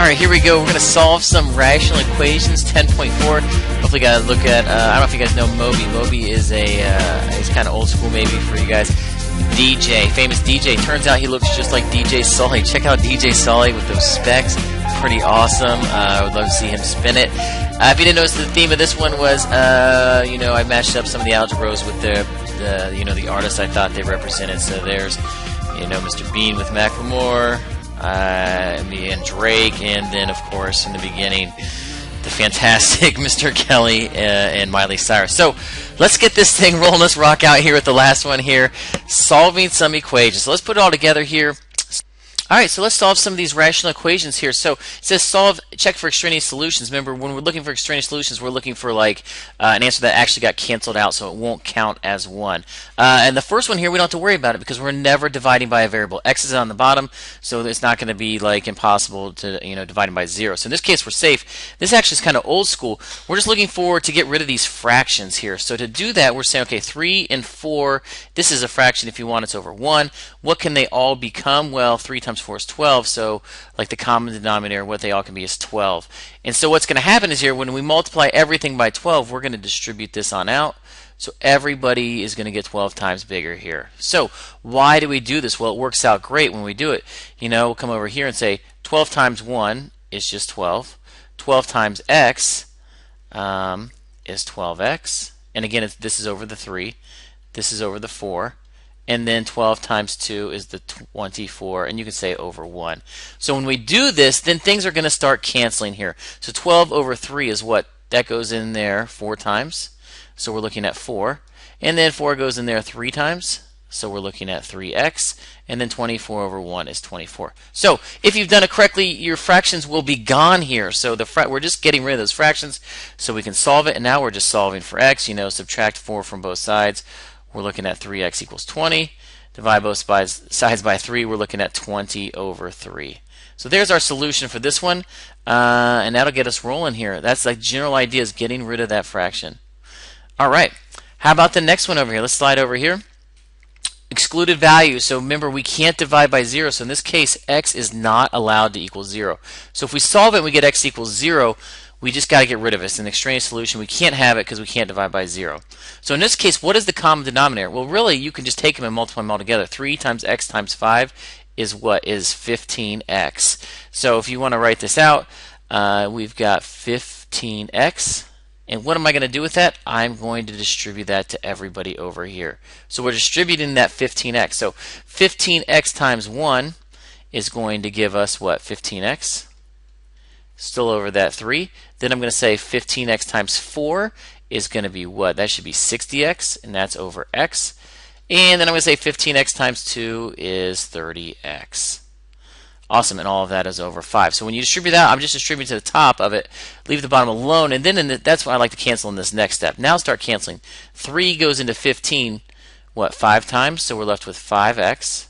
Alright, here we go. We're going to solve some rational equations, 10.4. Hopefully you guys look at, I don't know if you guys know Moby. Moby is he's kind of old school maybe for you guys. DJ, famous DJ. Turns out he looks just like DJ Sully. Check out DJ Sully with those specs. Pretty awesome. I would love to see him spin it. If you didn't notice, the theme of this one was, I matched up some of the Algebros with the artists I thought they represented. So there's, Mr. Bean with Macklemore, me and Drake, and then of course in the beginning the fantastic Mr. Kelly and Miley Cyrus. So let's get this thing rolling. Let's rock out here with the last one here, solving some equations. So let's put it all together here. Alright, so let's solve some of these rational equations here. So it says check for extraneous solutions. Remember, when we're looking for extraneous solutions, we're looking for like an answer that actually got canceled out, so it won't count as one. And the first one here, we don't have to worry about it because we're never dividing by a variable. X is on the bottom, so it's not going to be like impossible to dividing by 0. So in this case, we're safe. This actually is kind of old school. We're just looking to get rid of these fractions here. So to do that, we're saying, okay, 3 and 4. This is a fraction. If you want, it's over 1. What can they all become? Well, 3 times 4 is 12, so like the common denominator, what they all can be is 12. And so what's going to happen is here, when we multiply everything by 12, we're going to distribute this on out. So everybody is going to get 12 times bigger here. So why do we do this? Well, it works out great when we do it. We'll come over here and say 12 times 1 is just 12. 12 times x is 12x. And again, this is over the 3. This is over the 4. And then 12 times 2 is the 24, and you can say over 1. So when we do this, then things are going to start canceling here. So 12 over 3 is what? That goes in there 4 times. So we're looking at 4. And then 4 goes in there 3 times. So we're looking at 3x. And then 24 over 1 is 24. So if you've done it correctly, your fractions will be gone here. So we're just getting rid of those fractions so we can solve it. And now we're just solving for x. Subtract 4 from both sides. We're looking at 3x equals 20. Divide both sides by 3. We're looking at 20 over 3. So there's our solution for this one. And that'll get us rolling here. That's the general idea, is getting rid of that fraction. All right. How about the next one over here? Let's slide over here. Excluded value. So remember, we can't divide by 0. So in this case, x is not allowed to equal 0. So if we solve it and we get x equals 0, we just got to get rid of it. It's an extraneous solution. We can't have it because we can't divide by 0. So in this case, what is the common denominator? Well, really, you can just take them and multiply them all together. 3 times x times 5 is what? Is 15x. So if you want to write this out, we've got 15x. And what am I going to do with that? I'm going to distribute that to everybody over here. So we're distributing that 15x. So 15x times 1 is going to give us what? 15x. Still over that 3. Then I'm going to say 15x times 4 is going to be what? That should be 60x, and that's over x. And then I'm going to say 15x times 2 is 30x. Awesome, and all of that is over 5. So when you distribute that, I'm just distributing to the top of it, leave the bottom alone, and then that's what I like to cancel in this next step. Now start canceling. 3 goes into 15, what, 5 times? So we're left with 5x.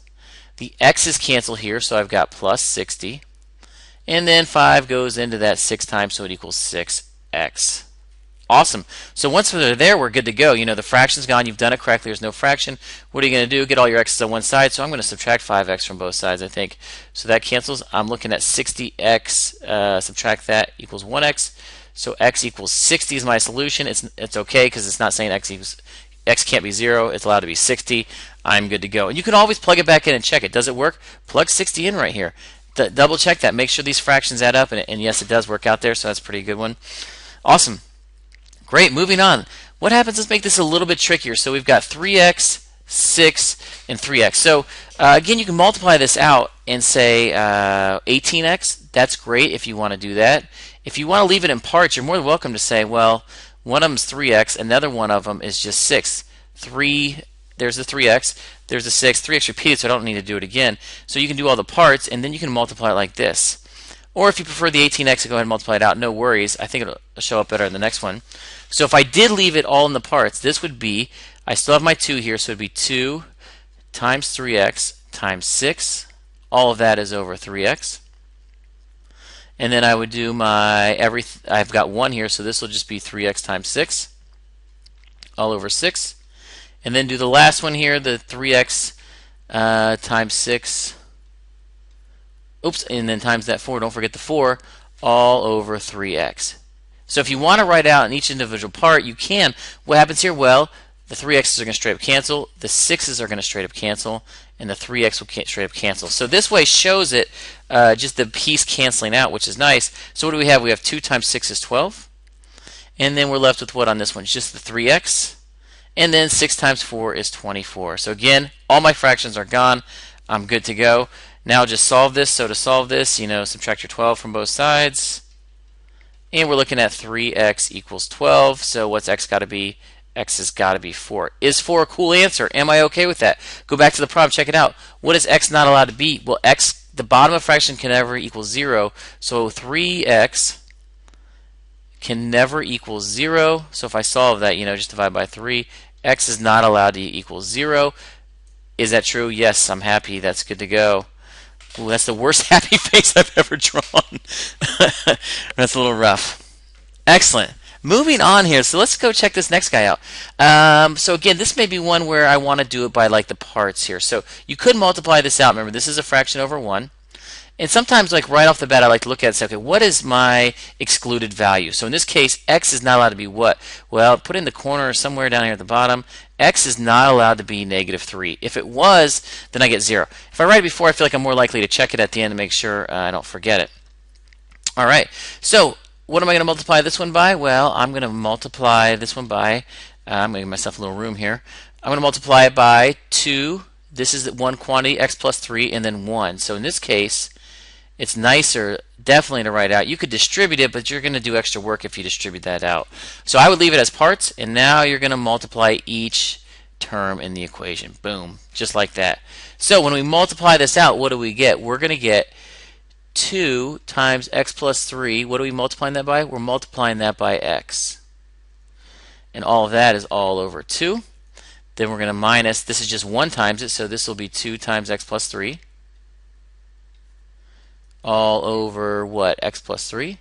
The x is canceled here, so I've got plus 60. And then 5 goes into that 6 times, so it equals 6x. Awesome. So once we're there, we're good to go. The fraction's gone. You've done it correctly. There's no fraction. What are you going to do? Get all your x's on one side. So I'm going to subtract 5x from both sides, I think. So that cancels. I'm looking at 60x. Subtract that equals 1x. So x equals 60 is my solution. It's okay because it's not saying x can't be 0. It's allowed to be 60. I'm good to go. And you can always plug it back in and check it. Does it work? Plug 60 in right here. Double check that. Make sure these fractions add up, and yes, it does work out there, so that's a pretty good one. Awesome. Great. Moving on. What happens? Let's make this a little bit trickier. So we've got 3x, 6, and 3x. So again, you can multiply this out and say 18x. That's great if you want to do that. If you want to leave it in parts, you're more than welcome to say, well, one of them is 3x, another one of them is just 6. There's the 3x, there's the 6, 3x repeated, so I don't need to do it again. So you can do all the parts, and then you can multiply it like this. Or if you prefer the 18x to go ahead and multiply it out, no worries. I think it'll show up better in the next one. So if I did leave it all in the parts, this would be, I still have my 2 here, so it would be 2 times 3x times 6. All of that is over 3x. And then I would do I've got 1 here, so this will just be 3x times 6, all over 6. And then do the last one here, the 3x times 6 oops, and then times that 4, don't forget the 4, all over 3x. So if you want to write out in each individual part, you can. What happens here? Well, the 3x's are going to straight up cancel, the 6's are going to straight up cancel, and the 3x will straight up cancel. So this way shows it just the piece canceling out, which is nice. So what do we have? We have 2 times 6 is 12. And then we're left with what on this one? Just the 3x. And then 6 times 4 is 24. So again, all my fractions are gone. I'm good to go. Now just solve this. So to solve this, subtract your 12 from both sides. And we're looking at 3x equals 12. So what's x got to be? X has got to be 4. Is 4 a cool answer? Am I okay with that? Go back to the problem. Check it out. What is x not allowed to be? Well, x, the bottom of a fraction can never equal 0. So 3x can never equal 0. So if I solve that, just divide by 3. X is not allowed to equal 0. Is that true? Yes, I'm happy. That's good to go. Ooh, that's the worst happy face I've ever drawn. That's a little rough. Excellent. Moving on here. So let's go check this next guy out. So again, this may be one where I want to do it by like the parts here. So you could multiply this out. Remember, this is a fraction over 1. And sometimes, like right off the bat, I like to look at it and say, okay, what is my excluded value? So in this case, x is not allowed to be what? Well, put it in the corner somewhere down here at the bottom. X is not allowed to be -3. If it was, then I get 0. If I write it before, I feel like I'm more likely to check it at the end to make sure I don't forget it. All right. So what am I going to multiply this one by? Well, I'm going to multiply this one by, I'm going to give myself a little room here. I'm going to multiply it by 2. This is one quantity, x plus 3, and then 1. So in this case, it's nicer definitely to write out. You could distribute it, but you're going to do extra work if you distribute that out. So I would leave it as parts, and now you're going to multiply each term in the equation. Boom, just like that. So when we multiply this out, what do we get? We're going to get 2 times x plus 3. What are we multiplying that by? We're multiplying that by x. And all of that is all over 2. Then we're going to minus, this is just 1 times it, so this will be 2 times x plus 3. All over what? X plus 3.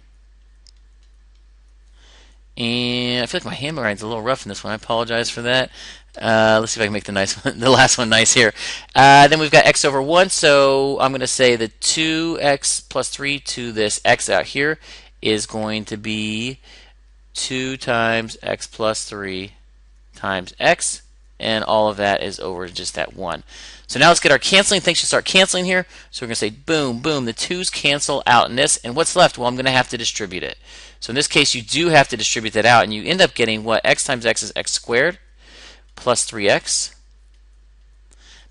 And I feel like my handwriting's a little rough in this one. I apologize for that. Let's see if I can make the nice one, the last one nice here. Then we've got x over 1, so I'm going to say the 2x plus 3 to this x out here is going to be 2 times x plus 3 times x, and all of that is over just that 1. So now let's get our canceling. Things should start canceling here. So we're going to say boom, boom. The 2's cancel out in this. And what's left? Well, I'm going to have to distribute it. So in this case, you do have to distribute that out. And you end up getting what? X times x is x squared plus 3x.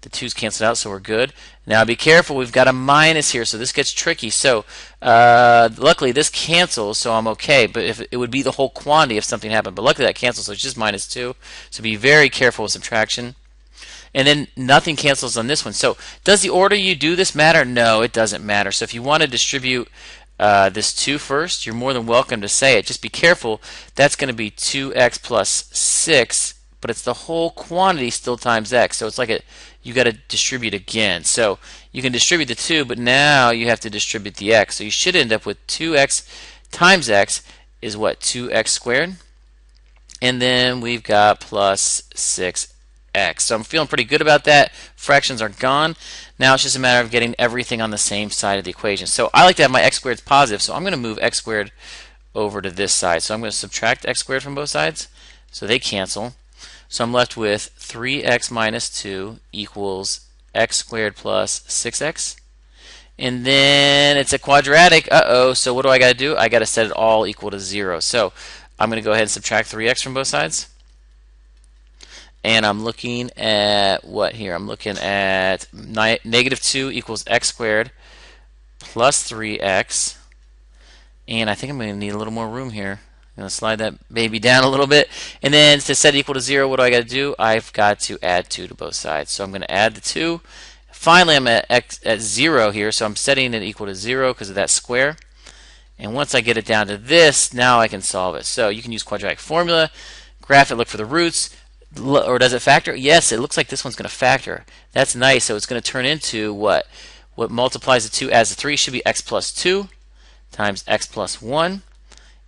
The 2's canceled out, so we're good. Now be careful. We've got a minus here, so this gets tricky. So luckily, this cancels, so I'm okay. But if it would be the whole quantity if something happened. But luckily, that cancels, so it's just -2. So be very careful with subtraction. And then nothing cancels on this one. So does the order you do this matter? No, it doesn't matter. So if you want to distribute this 2 first, you're more than welcome to say it. Just be careful. That's going to be 2x plus 6, but it's the whole quantity still times x. So it's like you got to distribute again. So you can distribute the 2, but now you have to distribute the x. So you should end up with 2x times x is what? 2x squared. And then we've got plus 6x. So I'm feeling pretty good about that. Fractions are gone. Now it's just a matter of getting everything on the same side of the equation. So I like to have my x squared positive, so I'm going to move x squared over to this side. So I'm going to subtract x squared from both sides. So they cancel. So I'm left with 3x minus 2 equals x squared plus 6x. And then it's a quadratic. Uh-oh. So what do I got to do? I got to set it all equal to 0. So I'm going to go ahead and subtract 3x from both sides. And I'm looking at what here? I'm looking at -2 equals x squared plus 3x. And I think I'm going to need a little more room here. I'm going to slide that baby down a little bit. And then to set it equal to 0, what do I got to do? I've got to add 2 to both sides. So I'm going to add the 2. Finally, I'm at 0 here. So I'm setting it equal to 0 because of that square. And once I get it down to this, now I can solve it. So you can use quadratic formula, graph it, look for the roots. Or does it factor? Yes, it looks like this one's going to factor. That's nice. So it's going to turn into what? What multiplies the 2 as the 3 should be x plus 2 times x plus 1.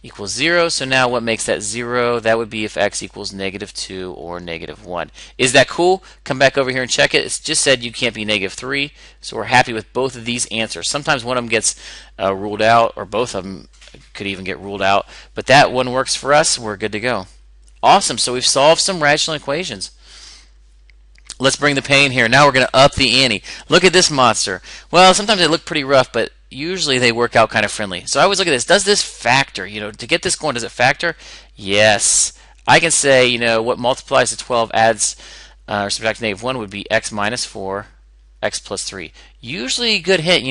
equals 0. So now what makes that 0? That would be if x equals -2 or -1. Is that cool? Come back over here and check it. It's just said you can't be -3. So we're happy with both of these answers. Sometimes one of them gets ruled out, or both of them could even get ruled out. But that one works for us. We're good to go. Awesome. So we've solved some rational equations. Let's bring the pain here. Now we're going to up the ante. Look at this monster. Well, sometimes they look pretty rough, but usually they work out kind of friendly. So I always look at this. Does this factor? To get this going, does it factor? Yes. I can say, what multiplies to 12 adds or subtracts -1 would be x minus 4, x plus 3. Usually a good hit.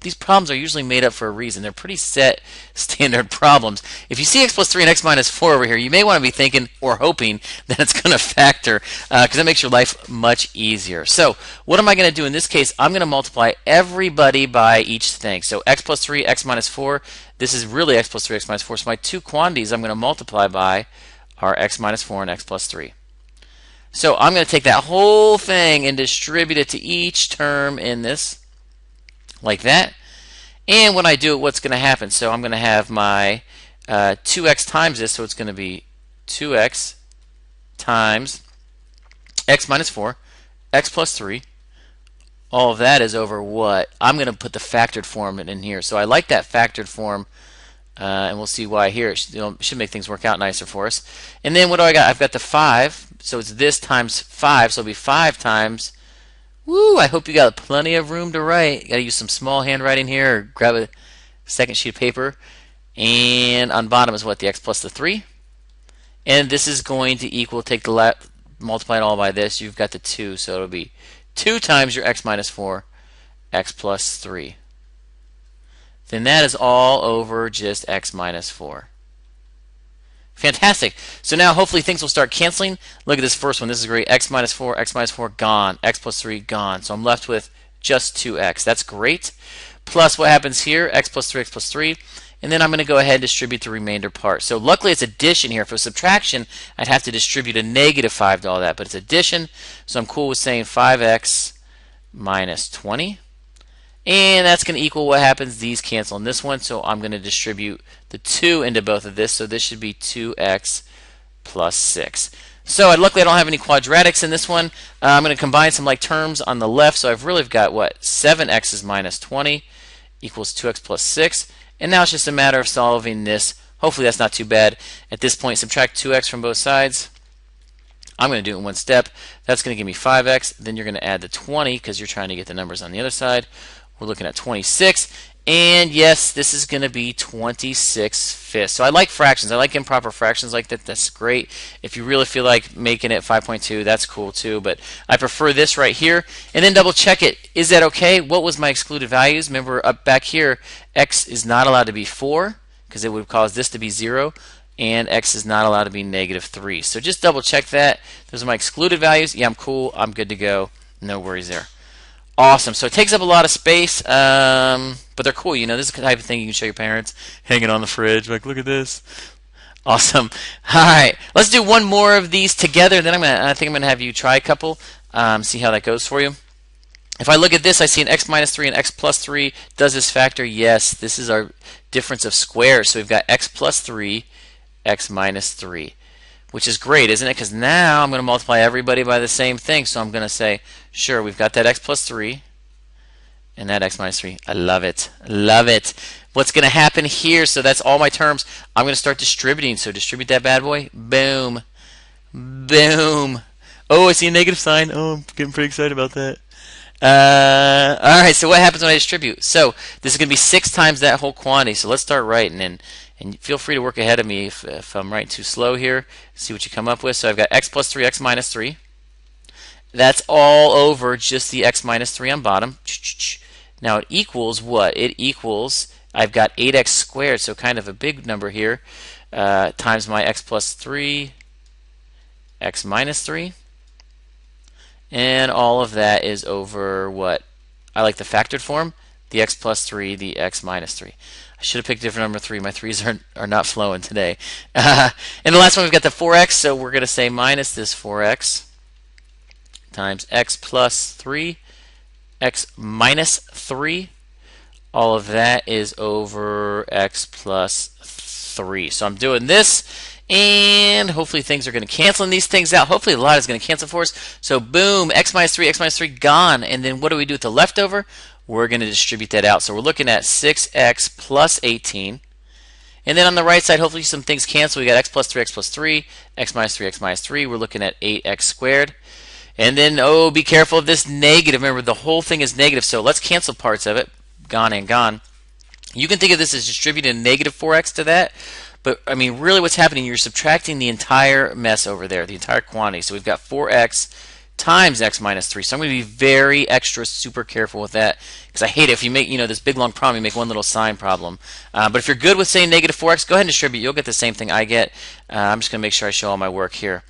These problems are usually made up for a reason. They're pretty set standard problems. If you see x plus 3 and x minus 4 over here, you may want to be thinking or hoping that it's going to factor, because that makes your life much easier. So what am I going to do in this case? I'm going to multiply everybody by each thing. So x plus 3, x minus 4. This is really x plus 3, x minus 4. So my two quantities I'm going to multiply by are x minus 4 and x plus 3. So I'm going to take that whole thing and distribute it to each term in this, like that. And when I do it, what's going to happen? So I'm going to have my 2x times this, so it's going to be 2x times x minus 4, x plus 3. All of that is over what? I'm going to put the factored form in here. So I like that factored form. And we'll see why here. It should make things work out nicer for us. And then what do I got? I've got the 5. So it's this times 5. So it'll be 5 times. Woo! I hope you got plenty of room to write. Got to use some small handwriting here, or grab a second sheet of paper. And on bottom is what? The x plus the 3. And this is going to equal, multiply it all by this. You've got the 2. So it'll be 2 times your x minus 4, x plus 3. Then that is all over just x minus 4. Fantastic. So now hopefully things will start canceling. Look at this first one. This is great. X minus 4, gone. X plus 3, gone. So I'm left with just 2x. That's great. Plus what happens here? X plus 3, x plus 3. And then I'm going to go ahead and distribute the remainder part. So luckily it's addition here. If it was subtraction, I'd have to distribute a -5 to all that. But it's addition. So I'm cool with saying 5x minus 20. And that's going to equal what happens. These cancel in this one, so I'm going to distribute the 2 into both of this. So this should be 2x plus 6. So luckily I don't have any quadratics in this one. I'm going to combine some like terms on the left. So I've really got what? 7x minus 20 equals 2x plus 6. And now it's just a matter of solving this. Hopefully that's not too bad. At this point, subtract 2x from both sides. I'm going to do it in one step. That's going to give me 5x. Then you're going to add the 20 because you're trying to get the numbers on the other side. We're looking at 26, and yes, this is going to be 26/5. So I like fractions. I like improper fractions like that. That's great. If you really feel like making it 5.2, that's cool too, but I prefer this right here. And then double check it. Is that okay? What was my excluded values? Remember up back here, x is not allowed to be 4 because it would cause this to be 0, and x is not allowed to be -3. So just double check that. Those are my excluded values. Yeah, I'm cool. I'm good to go. No worries there. Awesome. So it takes up a lot of space, but they're cool. This is the type of thing you can show your parents. Hang it on the fridge. Like, look at this. Awesome. All right. Let's do one more of these together. Then I think I'm gonna have you try a couple. See how that goes for you. If I look at this, I see an x minus 3 and x plus 3. Does this factor? Yes. This is our difference of squares. So we've got x plus 3, x minus 3. Which is great, isn't it? Because now I'm going to multiply everybody by the same thing. So I'm going to say, sure, we've got that x plus 3 and that x minus 3. I love it. Love it. What's going to happen here? So that's all my terms. I'm going to start distributing. So distribute that bad boy. Boom. Boom. Oh, I see a negative sign. Oh, I'm getting pretty excited about that. All right, so what happens when I distribute? So this is going to be 6 times that whole quantity. So let's start writing. And feel free to work ahead of me if I'm writing too slow here. See what you come up with. So I've got x plus 3, x minus 3. That's all over just the x minus 3 on bottom. Now it equals what? It equals, I've got 8x squared, so kind of a big number here, times my x plus 3, x minus 3. And all of that is over what? I like the factored form, the x plus 3, the x minus 3. I should have picked different number 3. My 3s are not flowing today. And the last one, we've got the 4x, so we're going to say minus this 4x times x plus 3, x minus 3. All of that is over x plus 3. So I'm doing this, and hopefully things are going to cancel these things out. Hopefully a lot is going to cancel for us. So boom, x minus 3 gone. And then what do we do with the leftover? We're going to distribute that out. So we're looking at 6x plus 18. And then on the right side, hopefully some things cancel. We got x plus 3, x minus 3. We're looking at 8x squared. And then, oh, be careful of this negative. Remember, the whole thing is negative, so let's cancel parts of it. Gone and gone. You can think of this as distributing negative 4x to that. But, I mean, really what's happening, you're subtracting the entire mess over there, the entire quantity. So we've got 4x times x minus 3. So I'm going to be very extra super careful with that because I hate it if you make this big long problem, you make one little sign problem. But if you're good with saying negative 4x, go ahead and distribute. You'll get the same thing I get. I'm just going to make sure I show all my work here.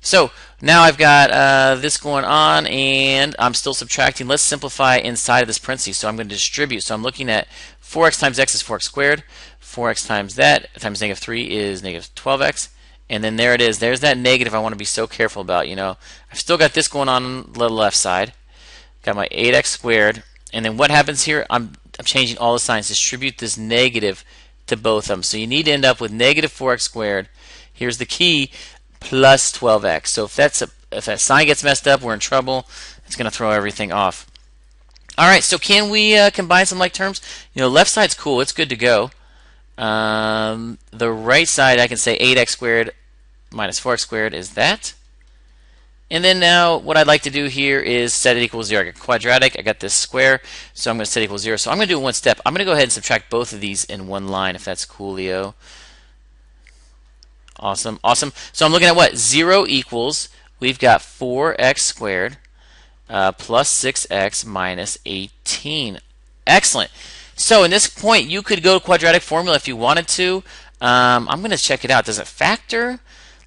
So now I've got this going on, and I'm still subtracting. Let's simplify inside of this parentheses. So I'm going to distribute. So I'm looking at 4x times x is 4x squared. 4x times that times negative 3 is negative 12x. And then there it is. There's that negative I want to be so careful about. I've still got this going on the left side. Got my 8x squared. And then what happens here? I'm changing all the signs. Distribute this negative to both of them. So you need to end up with negative 4x squared. Here's the key. Plus 12x. So if that sign gets messed up, we're in trouble. It's going to throw everything off. All right, so can we combine some like terms? Left side's cool. It's good to go. The right side, I can say 8x squared minus 4x squared is that. And then now what I'd like to do here is set it equals 0. I got quadratic. I got this square, so I'm going to set it equals 0. So I'm going to do it one step. I'm going to go ahead and subtract both of these in one line, if that's coolio. Awesome, awesome. So I'm looking at what? 0 equals, we've got 4x squared plus 6x minus 18. Excellent. So in this point, you could go to quadratic formula if you wanted to. I'm going to check it out. Does it factor?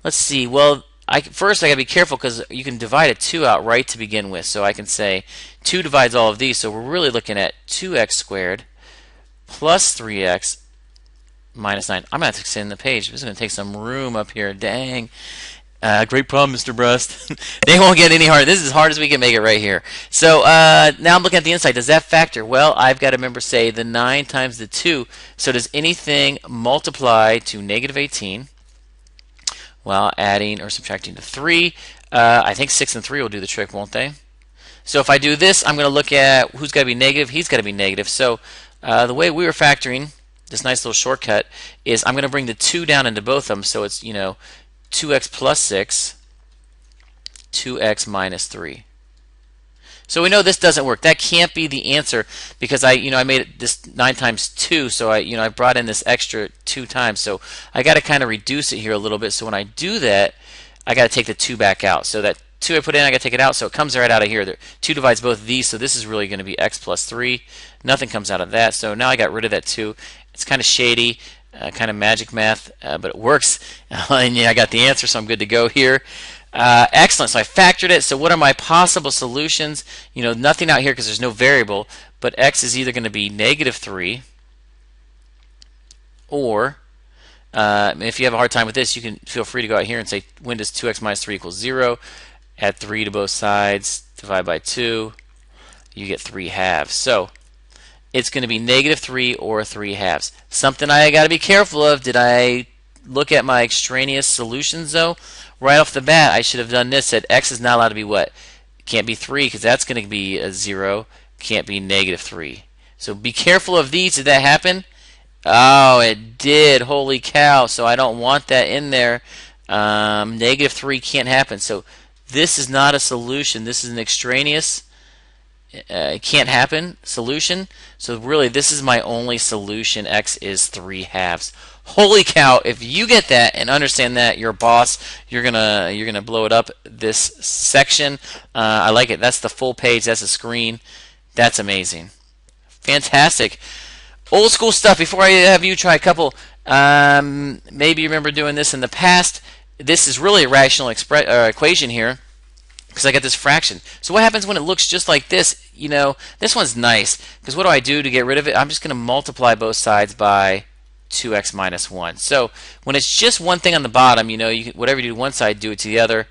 Let's see. Well, first I got to be careful because you can divide a 2 out right to begin with. So I can say 2 divides all of these. So we're really looking at 2x squared plus 3x minus 9. I'm going to have to extend the page. This is going to take some room up here. Dang. Great problem, Mr. Brust. They won't get any harder. This is as hard as we can make it right here. So now I'm looking at the inside. Does that factor? Well, I've got to remember, say, the 9 times the 2. So does anything multiply to negative 18 while adding or subtracting to 3? I think 6 and 3 will do the trick, won't they? So if I do this, I'm going to look at who's got to be negative. He's got to be negative. So the way we were factoring, this nice little shortcut, is I'm going to bring the 2 down into both of them. So it's, 2x plus 6, 2x minus 3. So we know this doesn't work. That can't be the answer because I made it this 9 times 2, so I brought in this extra 2 times. So I got to kind of reduce it here a little bit. So when I do that, I got to take the 2 back out. So that 2 I put in, I got to take it out. So it comes right out of here. 2 divides both of these, so this is really going to be x plus 3. Nothing comes out of that. So now I got rid of that 2. It's kind of shady. Kind of magic math, but it works. And yeah, I got the answer, so I'm good to go here. Excellent. So I factored it. So what are my possible solutions? Nothing out here because there's no variable, but x is either going to be negative 3 or if you have a hard time with this, you can feel free to go out here and say, when does 2x minus 3 equals 0? Add 3 to both sides, divide by 2, you get 3 halves. So it's going to be negative 3 or 3 halves. Something I got to be careful of. Did I look at my extraneous solutions though? Right off the bat, I should have done this. Said x is not allowed to be what? Can't be 3 because that's going to be a 0. Can't be negative 3. So be careful of these. Did that happen? Oh, it did. Holy cow. So I don't want that in there. Negative 3 can't happen. So this is not a solution. This is an extraneous it can't happen solution. So really this is my only solution. X is 3 halves. Holy cow, if you get that and understand that, you're a boss. You're gonna blow it up this section. I like it. That's the full page. That's a screen. That's amazing. Fantastic. Old school stuff. Before I have you try a couple, maybe you remember doing this in the past. This is really a rational equation here, because I get this fraction. So what happens when it looks just like this? This one's nice, because what do I do to get rid of it? I'm just going to multiply both sides by 2x minus 1. So when it's just one thing on the bottom, you can, whatever you do to one side, do it to the other.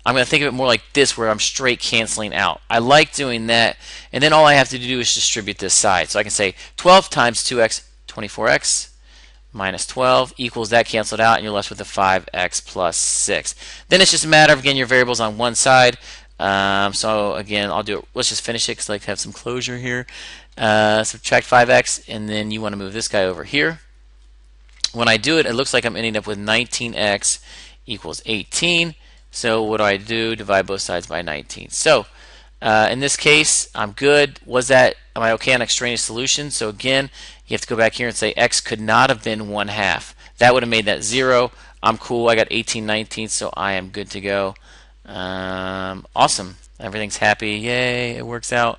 I'm going to think of it more like this, where I'm straight canceling out. I like doing that, and then all I have to do is distribute this side. So I can say 12 times 2x, 24x, minus 12 equals that canceled out, and you're left with the 5x plus 6. Then it's just a matter of getting your variables on one side. So again, I'll do it. Let's just finish it because I like to have some closure here. Subtract 5x, and then you want to move this guy over here. When I do it, it looks like I'm ending up with 19x equals 18. So what do? Divide both sides by 19. So in this case, I'm good. Am I okay on extraneous solution? So again, you have to go back here and say x could not have been 1/2. That would have made that 0. I'm cool. I got 18/19, so I am good to go. Awesome. Everything's happy. Yay, it works out.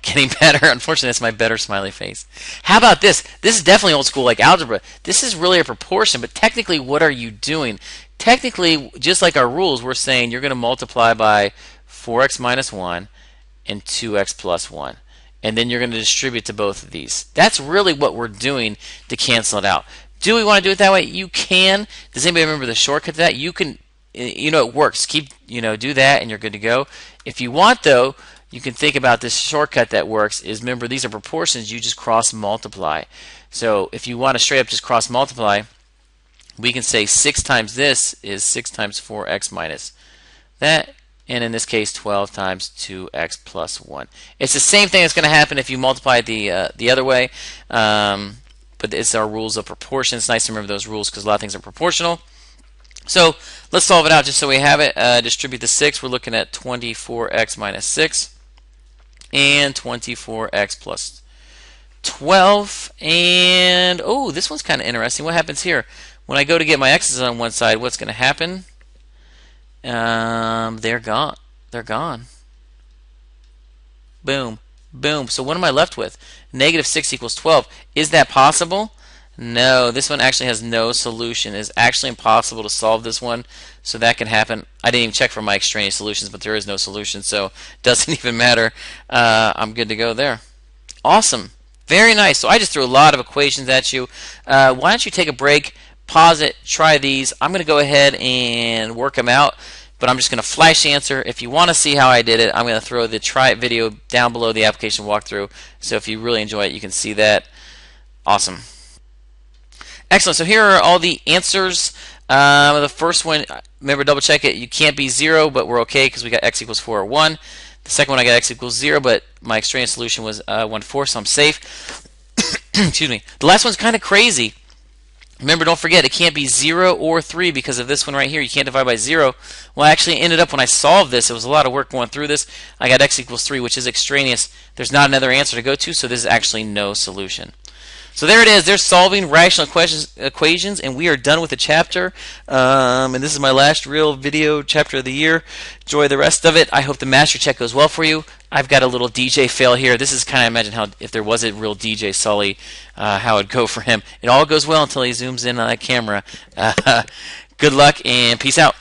Getting better. Unfortunately, that's my better smiley face. How about this? This is definitely old school like algebra. This is really a proportion, but technically what are you doing? Technically, just like our rules, we're saying you're going to multiply by 4x minus 1 and 2x plus 1. And then you're going to distribute to both of these. That's really what we're doing to cancel it out. Do we want to do it that way? You can. Does anybody remember the shortcut to that? You can, it works. Do that and you're good to go. If you want, though, you can think about this shortcut that works is, remember, these are proportions. You just cross multiply. So if you want to straight up just cross multiply, we can say 6 times this is 6 times 4x minus that. And in this case, 12 times 2x plus 1. It's the same thing that's going to happen if you multiply it the other way. But it's our rules of proportion. It's nice to remember those rules because a lot of things are proportional. So let's solve it out just so we have it. Distribute the 6. We're looking at 24x minus 6 and 24x plus 12. And, oh, this one's kind of interesting. What happens here? When I go to get my x's on one side, what's going to happen? They're gone. They're gone. Boom. Boom. So what am I left with? Negative 6 equals 12. Is that possible? No. This one actually has no solution. It's actually impossible to solve this one. So that can happen. I didn't even check for my extraneous solutions, but there is no solution. So it doesn't even matter. I'm good to go there. Awesome. Very nice. So I just threw a lot of equations at you. Why don't you take a break? Pause it, try these. I'm going to go ahead and work them out, but I'm just going to flash answer. If you want to see how I did it, I'm going to throw the try it video down below the application walkthrough. So if you really enjoy it, you can see that. Awesome. Excellent. So here are all the answers. The first one, remember, double check it. You can't be 0, but we're okay because we got x equals 4 or 1. The second one, I got x equals 0, but my extraneous solution was 1/4, so I'm safe. Excuse me. The last one's kind of crazy. Remember, don't forget, it can't be 0 or 3 because of this one right here. You can't divide by 0. Well, I actually ended up, when I solved this, it was a lot of work going through this. I got x equals 3, which is extraneous. There's not another answer to go to, so this is actually no solution. So there it is. There's solving rational equations, and we are done with the chapter. And this is my last real video chapter of the year. Enjoy the rest of it. I hope the master check goes well for you. I've got a little DJ fail here. This is kind of, imagine how, if there was a real DJ Sully, how it'd go for him. It all goes well until he zooms in on that camera. Good luck and peace out.